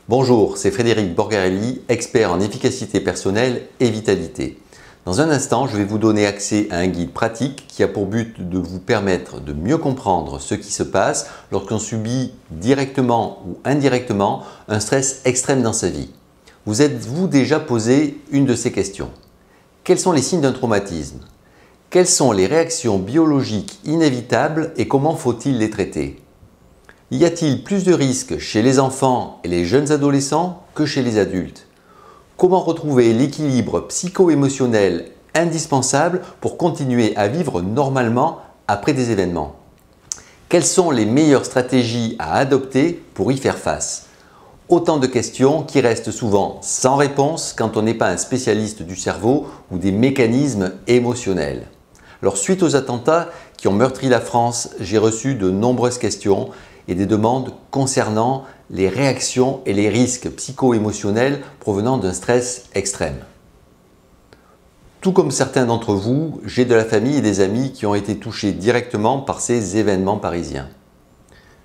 Bonjour, c'est Frédéric Borgarelli, expert en efficacité personnelle et vitalité. Dans un instant, je vais vous donner accès à un guide pratique qui a pour but de vous permettre de mieux comprendre ce qui se passe lorsqu'on subit directement ou indirectement un stress extrême dans sa vie. Vous êtes-vous déjà posé une de ces questions? Quels sont les signes d'un traumatisme? Quelles sont les réactions biologiques inévitables et comment faut-il les traiter? Y a-t-il plus de risques chez les enfants et les jeunes adolescents que chez les adultes? Comment retrouver l'équilibre psycho-émotionnel indispensable pour continuer à vivre normalement après des événements? Quelles sont les meilleures stratégies à adopter pour y faire face? Autant de questions qui restent souvent sans réponse quand on n'est pas un spécialiste du cerveau ou des mécanismes émotionnels. Alors, suite aux attentats qui ont meurtri la France, j'ai reçu de nombreuses questions et des demandes concernant les réactions et les risques psycho-émotionnels provenant d'un stress extrême. Tout comme certains d'entre vous, j'ai de la famille et des amis qui ont été touchés directement par ces événements parisiens.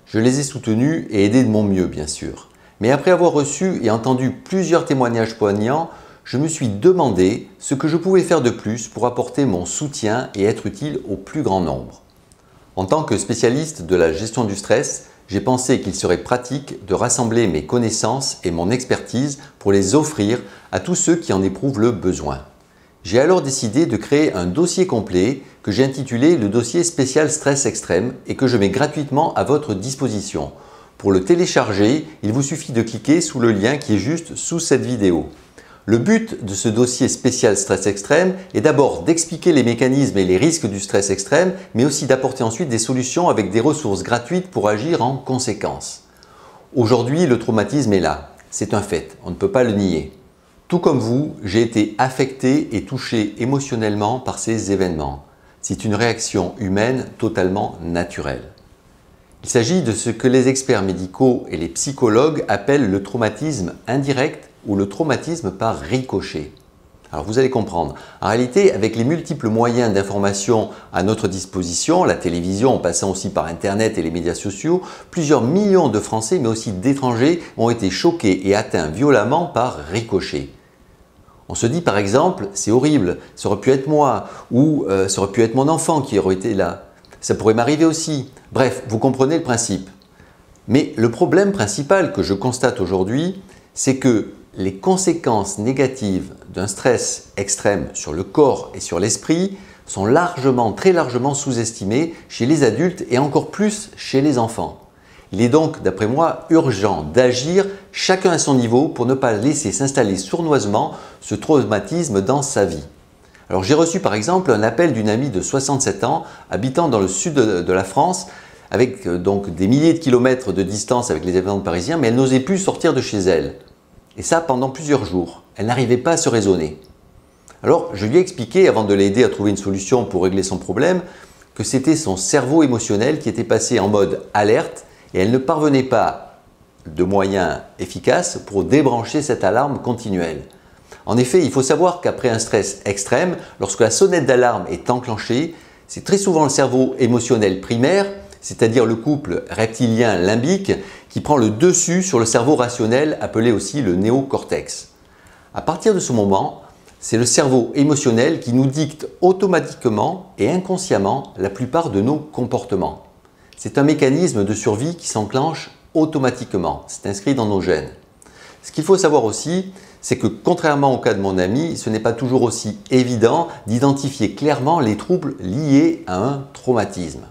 Je les ai soutenus et aidés de mon mieux, bien sûr. Mais après avoir reçu et entendu plusieurs témoignages poignants, je me suis demandé ce que je pouvais faire de plus pour apporter mon soutien et être utile au plus grand nombre. En tant que spécialiste de la gestion du stress, j'ai pensé qu'il serait pratique de rassembler mes connaissances et mon expertise pour les offrir à tous ceux qui en éprouvent le besoin. J'ai alors décidé de créer un dossier complet que j'ai intitulé le dossier spécial stress extrême et que je mets gratuitement à votre disposition. Pour le télécharger, il vous suffit de cliquer sous le lien qui est juste sous cette vidéo. Le but de ce dossier spécial stress extrême est d'abord d'expliquer les mécanismes et les risques du stress extrême, mais aussi d'apporter ensuite des solutions avec des ressources gratuites pour agir en conséquence. Aujourd'hui, le traumatisme est là. C'est un fait, on ne peut pas le nier. Tout comme vous, j'ai été affecté et touché émotionnellement par ces événements. C'est une réaction humaine totalement naturelle. Il s'agit de ce que les experts médicaux et les psychologues appellent le traumatisme indirect ou le traumatisme par ricochet. Alors vous allez comprendre, en réalité avec les multiples moyens d'information à notre disposition, la télévision en passant aussi par internet et les médias sociaux, plusieurs millions de Français mais aussi d'étrangers ont été choqués et atteints violemment par ricochet. On se dit par exemple, c'est horrible, ça aurait pu être moi ou ça aurait pu être mon enfant qui aurait été là. Ça pourrait m'arriver aussi. Bref, vous comprenez le principe. Mais le problème principal que je constate aujourd'hui, c'est que les conséquences négatives d'un stress extrême sur le corps et sur l'esprit sont très largement sous-estimées chez les adultes et encore plus chez les enfants. Il est donc, d'après moi, urgent d'agir chacun à son niveau pour ne pas laisser s'installer sournoisement ce traumatisme dans sa vie. Alors j'ai reçu par exemple un appel d'une amie de 67 ans habitant dans le sud de la France avec donc des milliers de kilomètres de distance avec les événements parisiens, mais elle n'osait plus sortir de chez elle. Et ça pendant plusieurs jours. Elle n'arrivait pas à se raisonner. Alors je lui ai expliqué, avant de l'aider à trouver une solution pour régler son problème, que c'était son cerveau émotionnel qui était passé en mode alerte et elle ne parvenait pas de moyens efficaces pour débrancher cette alarme continuelle. En effet, il faut savoir qu'après un stress extrême, lorsque la sonnette d'alarme est enclenchée, c'est très souvent le cerveau émotionnel primaire, c'est-à-dire le couple reptilien-limbique, qui prend le dessus sur le cerveau rationnel, appelé aussi le néocortex. À partir de ce moment, c'est le cerveau émotionnel qui nous dicte automatiquement et inconsciemment la plupart de nos comportements. C'est un mécanisme de survie qui s'enclenche automatiquement, c'est inscrit dans nos gènes. Ce qu'il faut savoir aussi, c'est que contrairement au cas de mon ami, ce n'est pas toujours aussi évident d'identifier clairement les troubles liés à un traumatisme.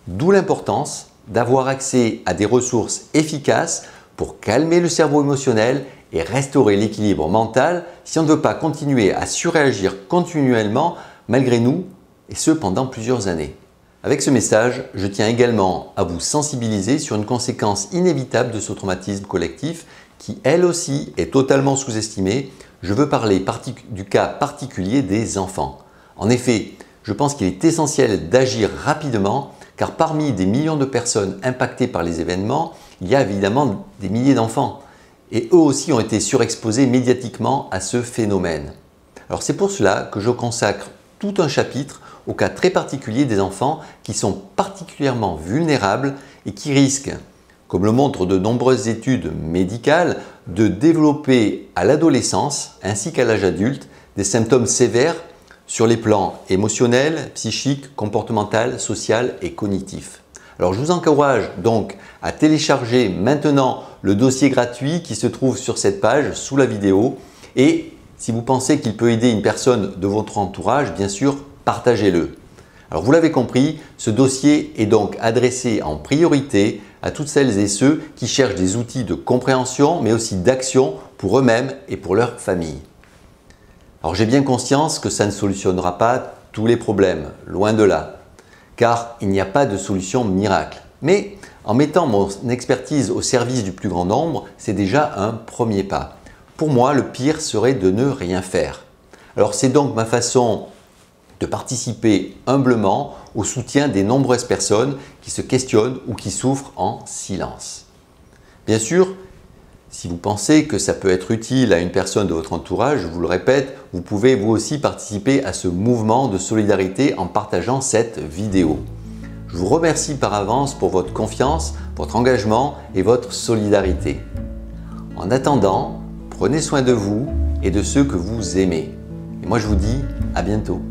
D'où l'importance d'avoir accès à des ressources efficaces pour calmer le cerveau émotionnel et restaurer l'équilibre mental si on ne veut pas continuer à surréagir continuellement malgré nous, et ce pendant plusieurs années. Avec ce message, je tiens également à vous sensibiliser sur une conséquence inévitable de ce traumatisme collectif qui, elle aussi, est totalement sous-estimée. Je veux parler du cas particulier des enfants. En effet, je pense qu'il est essentiel d'agir rapidement car parmi des millions de personnes impactées par les événements, il y a évidemment des milliers d'enfants. Et eux aussi ont été surexposés médiatiquement à ce phénomène. Alors c'est pour cela que je consacre tout un chapitre au cas très particulier des enfants qui sont particulièrement vulnérables et qui risquent, comme le montrent de nombreuses études médicales, de développer à l'adolescence ainsi qu'à l'âge adulte des symptômes sévères sur les plans émotionnel, psychique, comportemental, social et cognitif. Alors je vous encourage donc à télécharger maintenant le dossier gratuit qui se trouve sur cette page sous la vidéo et si vous pensez qu'il peut aider une personne de votre entourage, bien sûr, partagez-le. Alors vous l'avez compris, ce dossier est donc adressé en priorité à toutes celles et ceux qui cherchent des outils de compréhension mais aussi d'action pour eux-mêmes et pour leur famille. Alors j'ai bien conscience que ça ne solutionnera pas tous les problèmes, loin de là, car il n'y a pas de solution miracle. Mais en mettant mon expertise au service du plus grand nombre, c'est déjà un premier pas. Pour moi, le pire serait de ne rien faire. Alors c'est donc ma façon de participer humblement au soutien des nombreuses personnes qui se questionnent ou qui souffrent en silence. Bien sûr, si vous pensez que ça peut être utile à une personne de votre entourage, je vous le répète, vous pouvez vous aussi participer à ce mouvement de solidarité en partageant cette vidéo. Je vous remercie par avance pour votre confiance, votre engagement et votre solidarité. En attendant, prenez soin de vous et de ceux que vous aimez. Et moi je vous dis à bientôt.